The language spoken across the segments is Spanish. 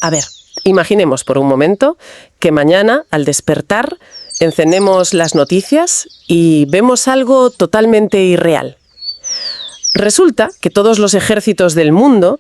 A ver, imaginemos por un momento que mañana, al despertar, encendemos las noticias y vemos algo totalmente irreal. Resulta que todos los ejércitos del mundo,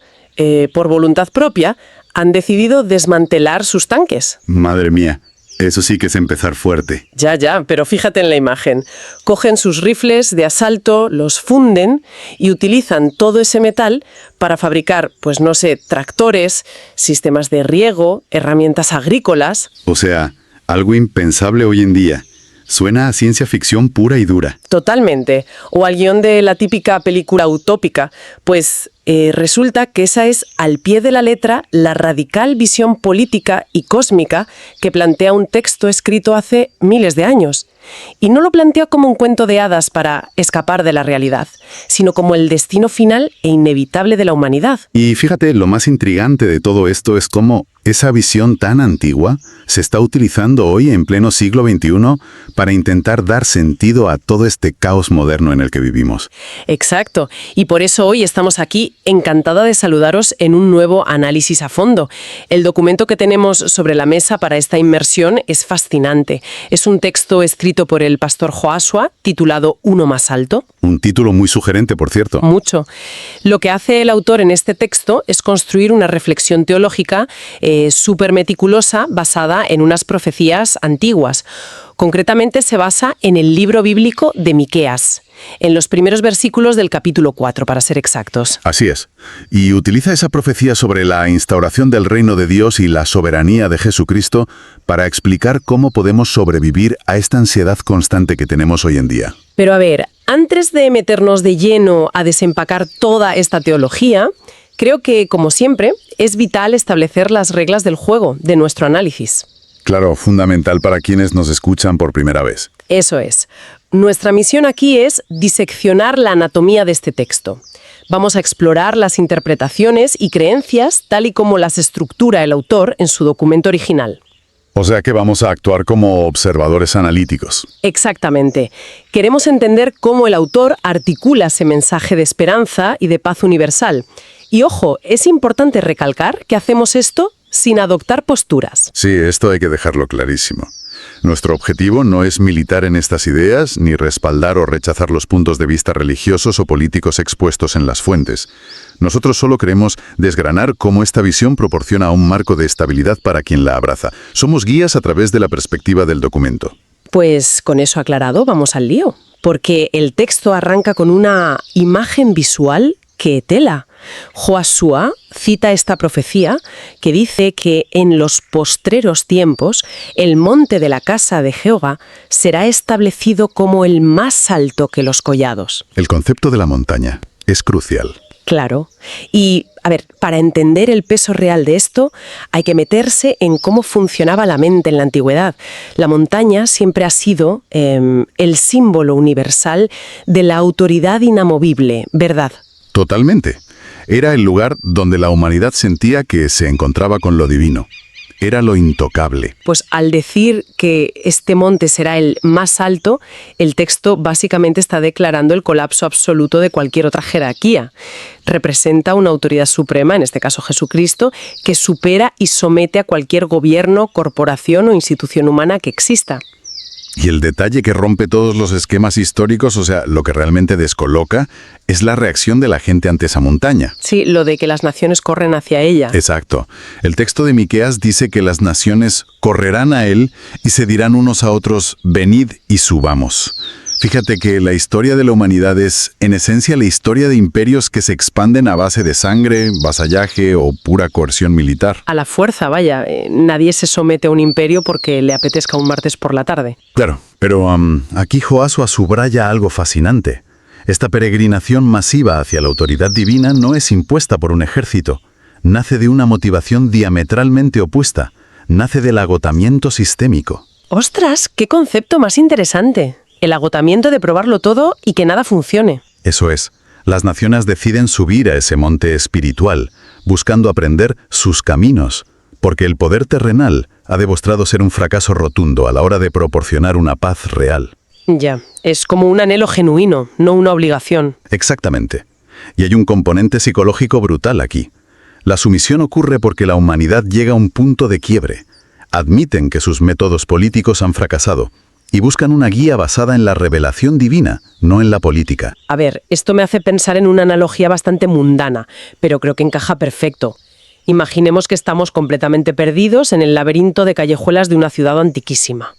por voluntad propia, han decidido desmantelar sus tanques. Madre mía, eso sí que es empezar fuerte. Ya, pero fíjate en la imagen. Cogen sus rifles de asalto, los funden y utilizan todo ese metal para fabricar, pues no sé, tractores, sistemas de riego, herramientas agrícolas. O sea, algo impensable hoy en día. Suena a ciencia ficción pura y dura. Totalmente. O al guión de la típica película utópica. Pues resulta que esa es, al pie de la letra, la radical visión política y cósmica que plantea un texto escrito hace miles de años. Y no lo plantea como un cuento de hadas para escapar de la realidad, sino como el destino final e inevitable de la humanidad. Y fíjate, lo más intrigante de todo esto es cómo esa visión tan antigua se está utilizando hoy en pleno siglo XXI para intentar dar sentido a todo este caos moderno en el que vivimos. Exacto. Y por eso hoy estamos aquí encantada de saludaros en un nuevo análisis a fondo. El documento que tenemos sobre la mesa para esta inmersión es fascinante. Es un texto escrito por el pastor Joshua, titulado Uno más alto. Un título muy sugerente, por cierto. Mucho. Lo que hace el autor en este texto es construir una reflexión teológica súper meticulosa basada en unas profecías antiguas. Concretamente se basa en el libro bíblico de Miqueas, en los primeros versículos del capítulo 4, para ser exactos. Así es. Y utiliza esa profecía sobre la instauración del reino de Dios y la soberanía de Jesucristo para explicar cómo podemos sobrevivir a esta ansiedad constante que tenemos hoy en día. Pero a ver, antes de meternos de lleno a desempacar toda esta teología, creo que, como siempre, es vital establecer las reglas del juego, de nuestro análisis. Claro, fundamental para quienes nos escuchan por primera vez. Eso es. Nuestra misión aquí es diseccionar la anatomía de este texto. Vamos a explorar las interpretaciones y creencias tal y como las estructura el autor en su documento original. O sea que vamos a actuar como observadores analíticos. Exactamente. Queremos entender cómo el autor articula ese mensaje de esperanza y de paz universal. Y ojo, es importante recalcar que hacemos esto sin adoptar posturas. Sí, esto hay que dejarlo clarísimo. Nuestro objetivo no es militar en estas ideas, ni respaldar o rechazar los puntos de vista religiosos o políticos expuestos en las fuentes. Nosotros solo queremos desgranar cómo esta visión proporciona un marco de estabilidad para quien la abraza. Somos guías a través de la perspectiva del documento. Pues con eso aclarado, vamos al lío. Porque el texto arranca con una imagen visual que tela. Joshua cita esta profecía que dice que en los postreros tiempos el monte de la casa de Jehová será establecido como el más alto que los collados. El concepto de la montaña es crucial. Claro. Y, a ver, para entender el peso real de esto, hay que meterse en cómo funcionaba la mente en la antigüedad. La montaña siempre ha sido el símbolo universal de la autoridad inamovible, ¿verdad? Totalmente. Era el lugar donde la humanidad sentía que se encontraba con lo divino. Era lo intocable. Pues al decir que este monte será el más alto, el texto básicamente está declarando el colapso absoluto de cualquier otra jerarquía. Representa una autoridad suprema, en este caso Jesucristo, que supera y somete a cualquier gobierno, corporación o institución humana que exista. Y el detalle que rompe todos los esquemas históricos, o sea, lo que realmente descoloca, es la reacción de la gente ante esa montaña. Sí, lo de que las naciones corren hacia ella. Exacto. El texto de Miqueas dice que las naciones correrán a él y se dirán unos a otros, venid y subamos. Fíjate que la historia de la humanidad es, en esencia, la historia de imperios que se expanden a base de sangre, vasallaje o pura coerción militar. A la fuerza, vaya. Nadie se somete a un imperio porque le apetezca un martes por la tarde. Claro, pero aquí Joshua subraya algo fascinante. Esta peregrinación masiva hacia la autoridad divina no es impuesta por un ejército. Nace de una motivación diametralmente opuesta. Nace del agotamiento sistémico. ¡Ostras! ¡Qué concepto más interesante! El agotamiento de probarlo todo y que nada funcione. Eso es. Las naciones deciden subir a ese monte espiritual, buscando aprender sus caminos, porque el poder terrenal ha demostrado ser un fracaso rotundo a la hora de proporcionar una paz real. Ya, es como un anhelo genuino, no una obligación. Exactamente. Y hay un componente psicológico brutal aquí. La sumisión ocurre porque la humanidad llega a un punto de quiebre. Admiten que sus métodos políticos han fracasado y buscan una guía basada en la revelación divina, no en la política. A ver, esto me hace pensar en una analogía bastante mundana, pero creo que encaja perfecto. Imaginemos que estamos completamente perdidos en el laberinto de callejuelas de una ciudad antiquísima.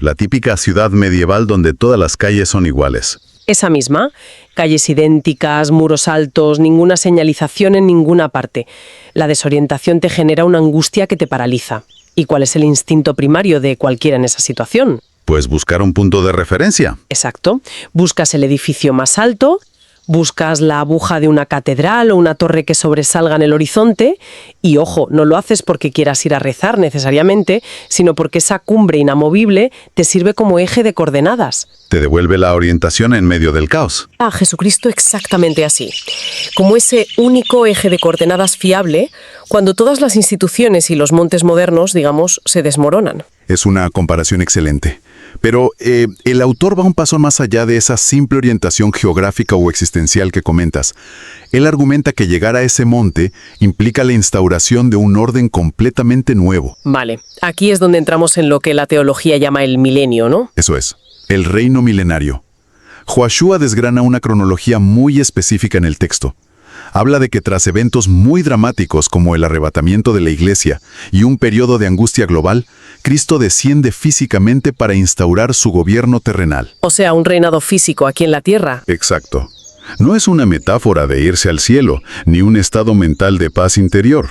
La típica ciudad medieval donde todas las calles son iguales. Esa misma, calles idénticas, muros altos, ninguna señalización en ninguna parte. La desorientación te genera una angustia que te paraliza. ¿Y cuál es el instinto primario de cualquiera en esa situación? Pues buscar un punto de referencia. Exacto. Buscas el edificio más alto, buscas la aguja de una catedral o una torre que sobresalga en el horizonte y, ojo, no lo haces porque quieras ir a rezar necesariamente, sino porque esa cumbre inamovible te sirve como eje de coordenadas. Te devuelve la orientación en medio del caos. A Jesucristo exactamente así. Como ese único eje de coordenadas fiable cuando todas las instituciones y los montes modernos, digamos, se desmoronan. Es una comparación excelente. Pero el autor va un paso más allá de esa simple orientación geográfica o existencial que comentas. Él argumenta que llegar a ese monte implica la instauración de un orden completamente nuevo. Vale, aquí es donde entramos en lo que la teología llama el milenio, ¿no? Eso es, el reino milenario. Joshua desgrana una cronología muy específica en el texto. Habla de que tras eventos muy dramáticos como el arrebatamiento de la iglesia y un periodo de angustia global, Cristo desciende físicamente para instaurar su gobierno terrenal. O sea, un reinado físico aquí en la tierra. Exacto. No es una metáfora de irse al cielo, ni un estado mental de paz interior.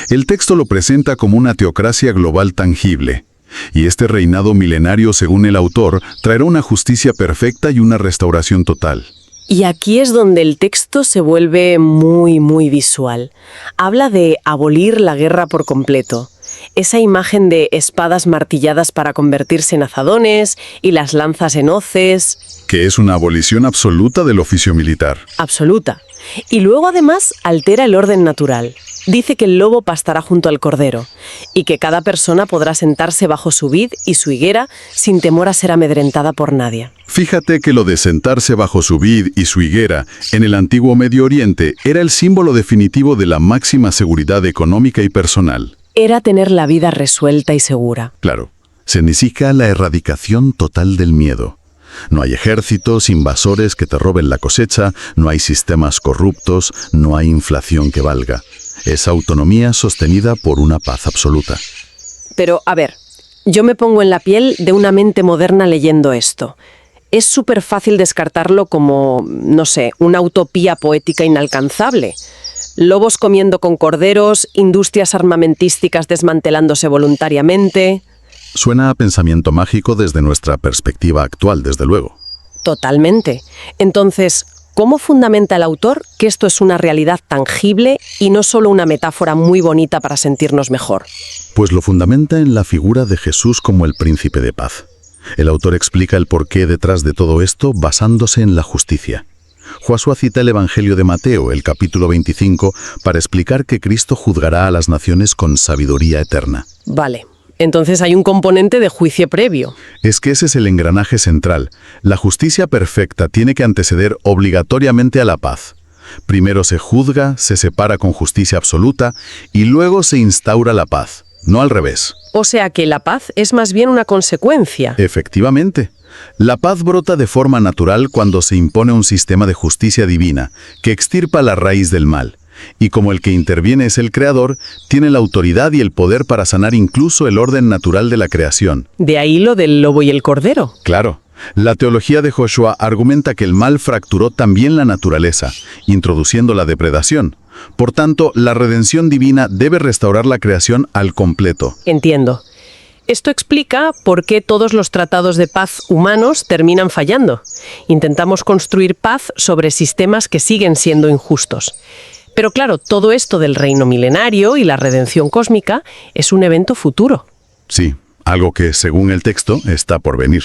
El texto lo presenta como una teocracia global tangible. Y este reinado milenario, según el autor, traerá una justicia perfecta y una restauración total. Y aquí es donde el texto se vuelve muy visual. Habla de abolir la guerra por completo. Esa imagen de espadas martilladas para convertirse en azadones y las lanzas en hoces. Que es una abolición absoluta del oficio militar. Absoluta. Y luego además altera el orden natural. Dice que el lobo pastará junto al cordero y que cada persona podrá sentarse bajo su vid y su higuera sin temor a ser amedrentada por nadie. Fíjate que lo de sentarse bajo su vid y su higuera en el antiguo Medio Oriente era el símbolo definitivo de la máxima seguridad económica y personal. Era tener la vida resuelta y segura. Claro, significa la erradicación total del miedo. No hay ejércitos, invasores que te roben la cosecha, no hay sistemas corruptos, no hay inflación que valga. Es autonomía sostenida por una paz absoluta. Pero, a ver, yo me pongo en la piel de una mente moderna leyendo esto. Es súper fácil descartarlo como, no sé, una utopía poética inalcanzable. Lobos comiendo con corderos, industrias armamentísticas desmantelándose voluntariamente. Suena a pensamiento mágico desde nuestra perspectiva actual, desde luego. Totalmente. Entonces, ¿cómo fundamenta el autor que esto es una realidad tangible y no solo una metáfora muy bonita para sentirnos mejor? Pues lo fundamenta en la figura de Jesús como el príncipe de paz. El autor explica el porqué detrás de todo esto basándose en la justicia. Joshua cita el Evangelio de Mateo, el capítulo 25, para explicar que Cristo juzgará a las naciones con sabiduría eterna. Vale. Entonces hay un componente de juicio previo. Es que ese es el engranaje central. La justicia perfecta tiene que anteceder obligatoriamente a la paz. Primero se juzga, se separa con justicia absoluta y luego se instaura la paz, no al revés. O sea que la paz es más bien una consecuencia. Efectivamente. La paz brota de forma natural cuando se impone un sistema de justicia divina que extirpa la raíz del mal. Y como el que interviene es el Creador, tiene la autoridad y el poder para sanar incluso el orden natural de la creación. De ahí lo del lobo y el cordero. Claro. La teología de Joshua argumenta que el mal fracturó también la naturaleza, introduciendo la depredación. Por tanto, la redención divina debe restaurar la creación al completo. Entiendo. Esto explica por qué todos los tratados de paz humanos terminan fallando. Intentamos construir paz sobre sistemas que siguen siendo injustos. Pero claro, todo esto del reino milenario y la redención cósmica es un evento futuro. Sí, algo que, según el texto, está por venir.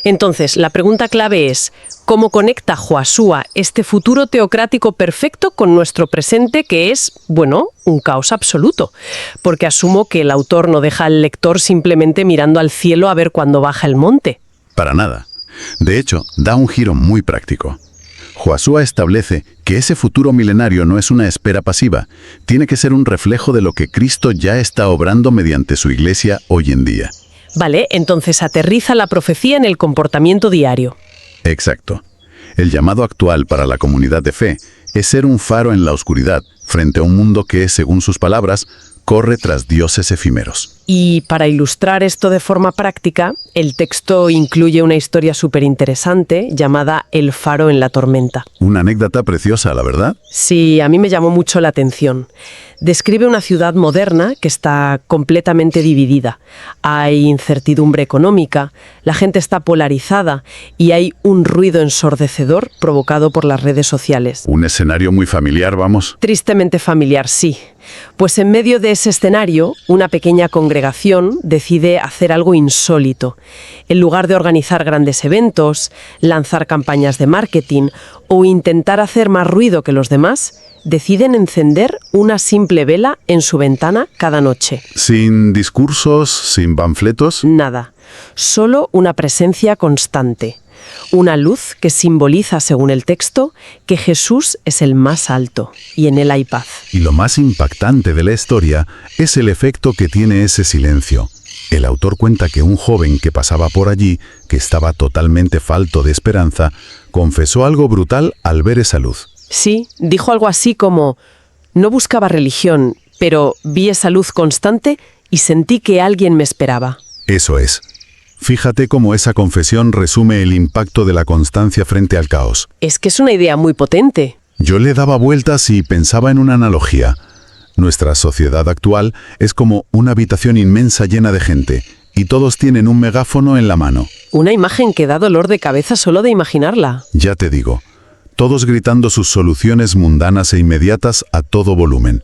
Entonces, la pregunta clave es, ¿cómo conecta Joshua este futuro teocrático perfecto con nuestro presente que es, bueno, un caos absoluto? Porque asumo que el autor no deja al lector simplemente mirando al cielo a ver cuándo baja el monte. Para nada. De hecho, da un giro muy práctico. Josué establece que ese futuro milenario no es una espera pasiva, tiene que ser un reflejo de lo que Cristo ya está obrando mediante su iglesia hoy en día. Vale, entonces aterriza la profecía en el comportamiento diario. Exacto. El llamado actual para la comunidad de fe es ser un faro en la oscuridad, frente a un mundo que, según sus palabras, corre tras dioses efímeros. Y para ilustrar esto de forma práctica, el texto incluye una historia súper interesante llamada El faro en la tormenta. Una anécdota preciosa, la verdad. Sí, a mí me llamó mucho la atención. Describe una ciudad moderna que está completamente dividida. Hay incertidumbre económica, la gente está polarizada y hay un ruido ensordecedor provocado por las redes sociales. Un escenario muy familiar, vamos. Tristemente familiar, sí. Pues en medio de ese escenario, una pequeña congregación decide hacer algo insólito. En lugar de organizar grandes eventos, lanzar campañas de marketing o intentar hacer más ruido que los demás, deciden encender una simple vela en su ventana cada noche. Sin discursos, sin panfletos. Nada, solo una presencia constante. Una luz que simboliza, según el texto, que Jesús es el más alto y en él hay paz. Y lo más impactante de la historia es el efecto que tiene ese silencio. El autor cuenta que un joven que pasaba por allí, que estaba totalmente falto de esperanza, confesó algo brutal al ver esa luz. Sí, dijo algo así como: no buscaba religión, pero vi esa luz constante y sentí que alguien me esperaba. Eso es. Fíjate cómo esa confesión resume el impacto de la constancia frente al caos. Es que es una idea muy potente. Yo le daba vueltas y pensaba en una analogía. Nuestra sociedad actual es como una habitación inmensa llena de gente, y todos tienen un megáfono en la mano. Una imagen que da dolor de cabeza solo de imaginarla. Ya te digo, todos gritando sus soluciones mundanas e inmediatas a todo volumen.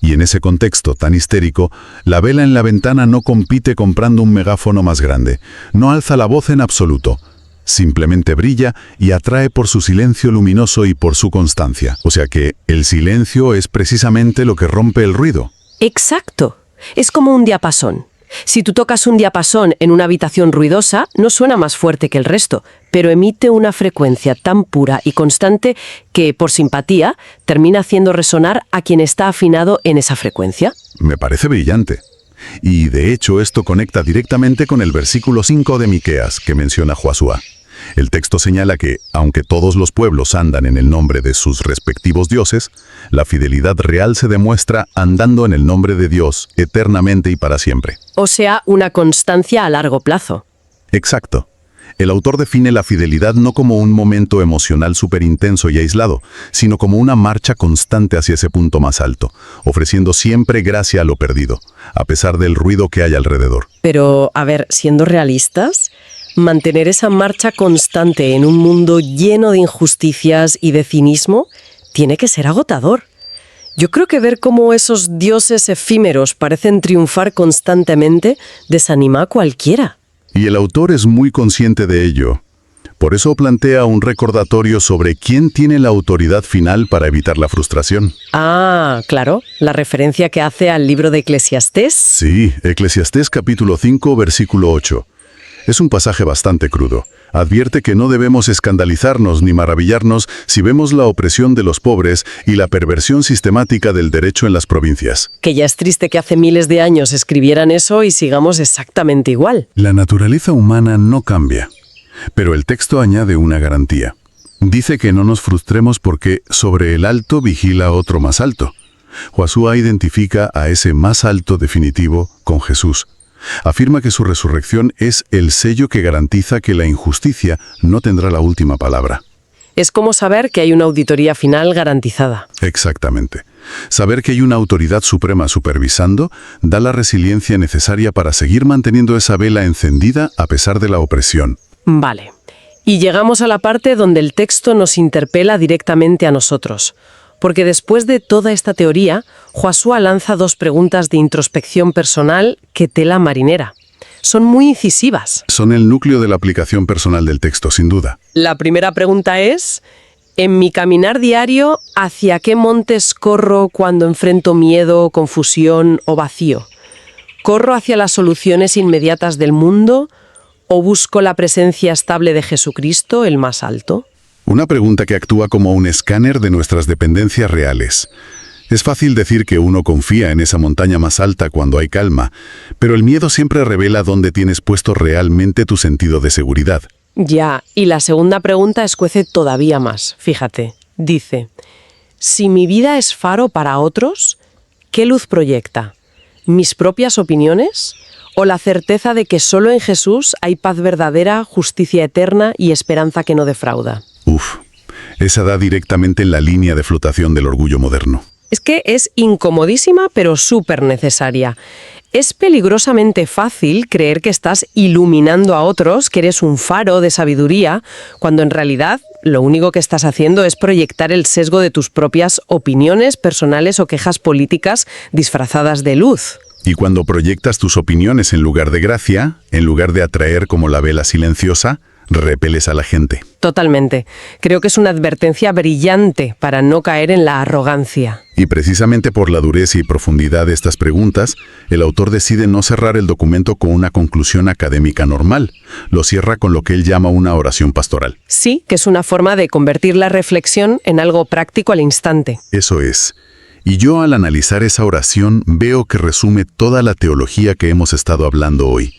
Y en ese contexto tan histérico, la vela en la ventana no compite comprando un megáfono más grande, no alza la voz en absoluto. Simplemente brilla y atrae por su silencio luminoso y por su constancia. O sea que el silencio es precisamente lo que rompe el ruido. Exacto. Es como un diapasón. Si tú tocas un diapasón en una habitación ruidosa, no suena más fuerte que el resto, pero emite una frecuencia tan pura y constante que, por simpatía, termina haciendo resonar a quien está afinado en esa frecuencia. Me parece brillante. Y de hecho esto conecta directamente con el versículo 5 de Miqueas que menciona Josué. El texto señala que, aunque todos los pueblos andan en el nombre de sus respectivos dioses, la fidelidad real se demuestra andando en el nombre de Dios eternamente y para siempre. O sea, una constancia a largo plazo. Exacto. El autor define la fidelidad no como un momento emocional súper intenso y aislado, sino como una marcha constante hacia ese punto más alto, ofreciendo siempre gracia a lo perdido, a pesar del ruido que hay alrededor. Pero, a ver, siendo realistas, mantener esa marcha constante en un mundo lleno de injusticias y de cinismo tiene que ser agotador. Yo creo que ver cómo esos dioses efímeros parecen triunfar constantemente desanima a cualquiera. Y el autor es muy consciente de ello. Por eso plantea un recordatorio sobre quién tiene la autoridad final para evitar la frustración. Ah, claro, la referencia que hace al libro de Eclesiastés. Sí, Eclesiastés capítulo 5, versículo 8. Es un pasaje bastante crudo. Advierte que no debemos escandalizarnos ni maravillarnos si vemos la opresión de los pobres y la perversión sistemática del derecho en las provincias. Que ya es triste que hace miles de años escribieran eso y sigamos exactamente igual. La naturaleza humana no cambia, pero el texto añade una garantía. Dice que no nos frustremos porque sobre el alto vigila otro más alto. Josué identifica a ese más alto definitivo con Jesús. Afirma que su resurrección es el sello que garantiza que la injusticia no tendrá la última palabra. Es como saber que hay una auditoría final garantizada. Exactamente. Saber que hay una autoridad suprema supervisando da la resiliencia necesaria para seguir manteniendo esa vela encendida a pesar de la opresión. Vale. Y llegamos a la parte donde el texto nos interpela directamente a nosotros. Porque después de toda esta teoría, Josué lanza dos preguntas de introspección personal que tela marinera. Son muy incisivas. Son el núcleo de la aplicación personal del texto, sin duda. La primera pregunta es: en mi caminar diario, ¿hacia qué montes corro cuando enfrento miedo, confusión o vacío? ¿Corro hacia las soluciones inmediatas del mundo o busco la presencia estable de Jesucristo, el más alto? Una pregunta que actúa como un escáner de nuestras dependencias reales. Es fácil decir que uno confía en esa montaña más alta cuando hay calma, pero el miedo siempre revela dónde tienes puesto realmente tu sentido de seguridad. Ya, y la segunda pregunta escuece todavía más. Fíjate, dice, si mi vida es faro para otros, ¿qué luz proyecta? ¿Mis propias opiniones? ¿O la certeza de que solo en Jesús hay paz verdadera, justicia eterna y esperanza que no defrauda? Uf, esa da directamente en la línea de flotación del orgullo moderno. Es que es incomodísima, pero súper necesaria. Es peligrosamente fácil creer que estás iluminando a otros, que eres un faro de sabiduría, cuando en realidad lo único que estás haciendo es proyectar el sesgo de tus propias opiniones personales o quejas políticas disfrazadas de luz. Y cuando proyectas tus opiniones en lugar de gracia, en lugar de atraer como la vela silenciosa, repeles a la gente. Totalmente. Creo que es una advertencia brillante para no caer en la arrogancia. Y precisamente por la dureza y profundidad de estas preguntas, el autor decide no cerrar el documento con una conclusión académica normal. Lo cierra con lo que él llama una oración pastoral. Sí, que es una forma de convertir la reflexión en algo práctico al instante. Eso es. Y yo al analizar esa oración veo que resume toda la teología que hemos estado hablando hoy.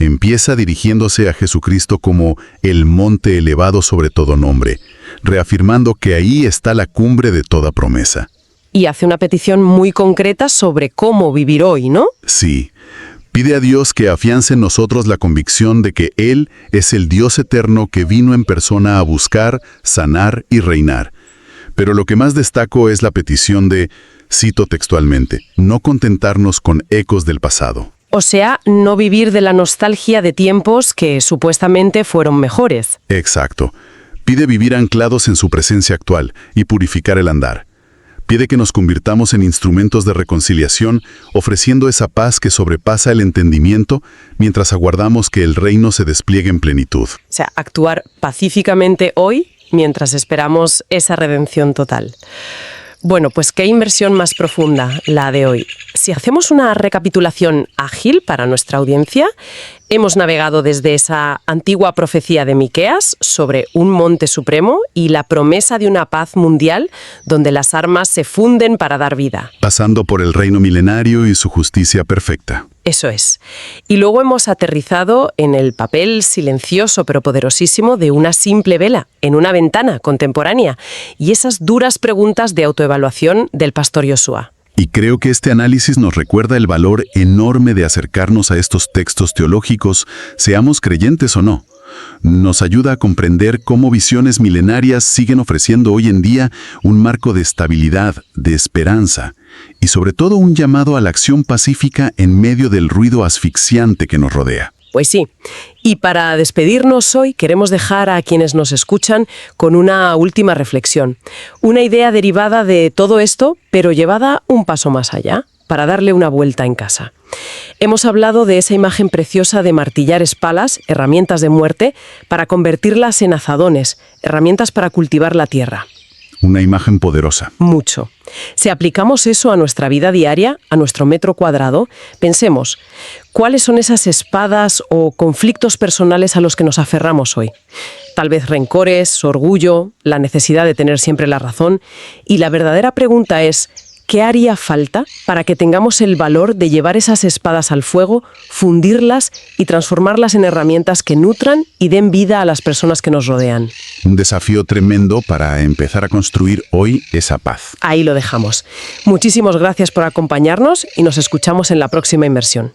Empieza dirigiéndose a Jesucristo como el monte elevado sobre todo nombre, reafirmando que ahí está la cumbre de toda promesa. Y hace una petición muy concreta sobre cómo vivir hoy, ¿no? Sí. Pide a Dios que afiance en nosotros la convicción de que Él es el Dios eterno que vino en persona a buscar, sanar y reinar. Pero lo que más destaco es la petición de, cito textualmente, no contentarnos con ecos del pasado. O sea, no vivir de la nostalgia de tiempos que supuestamente fueron mejores. Exacto. Pide vivir anclados en su presencia actual y purificar el andar. Pide que nos convirtamos en instrumentos de reconciliación, ofreciendo esa paz que sobrepasa el entendimiento mientras aguardamos que el reino se despliegue en plenitud. O sea, actuar pacíficamente hoy mientras esperamos esa redención total. Bueno, pues qué inversión más profunda la de hoy. Si hacemos una recapitulación ágil para nuestra audiencia, hemos navegado desde esa antigua profecía de Miqueas sobre un monte supremo y la promesa de una paz mundial donde las armas se funden para dar vida. Pasando por el reino milenario y su justicia perfecta. Eso es. Y luego hemos aterrizado en el papel silencioso pero poderosísimo de una simple vela en una ventana contemporánea y esas duras preguntas de autoevaluación del pastor Yoshua. Y creo que este análisis nos recuerda el valor enorme de acercarnos a estos textos teológicos, seamos creyentes o no. Nos ayuda a comprender cómo visiones milenarias siguen ofreciendo hoy en día un marco de estabilidad, de esperanza y sobre todo un llamado a la acción pacífica en medio del ruido asfixiante que nos rodea. Pues sí. Y para despedirnos hoy queremos dejar a quienes nos escuchan con una última reflexión. Una idea derivada de todo esto, pero llevada un paso más allá, para darle una vuelta en casa. Hemos hablado de esa imagen preciosa de martillares palas, herramientas de muerte, para convertirlas en azadones, herramientas para cultivar la tierra. Una imagen poderosa. Mucho. Si aplicamos eso a nuestra vida diaria, a nuestro metro cuadrado, pensemos, ¿cuáles son esas espadas o conflictos personales a los que nos aferramos hoy? Tal vez rencores, orgullo, la necesidad de tener siempre la razón. Y la verdadera pregunta es, ¿qué haría falta para que tengamos el valor de llevar esas espadas al fuego, fundirlas y transformarlas en herramientas que nutran y den vida a las personas que nos rodean? Un desafío tremendo para empezar a construir hoy esa paz. Ahí lo dejamos. Muchísimas gracias por acompañarnos y nos escuchamos en la próxima inmersión.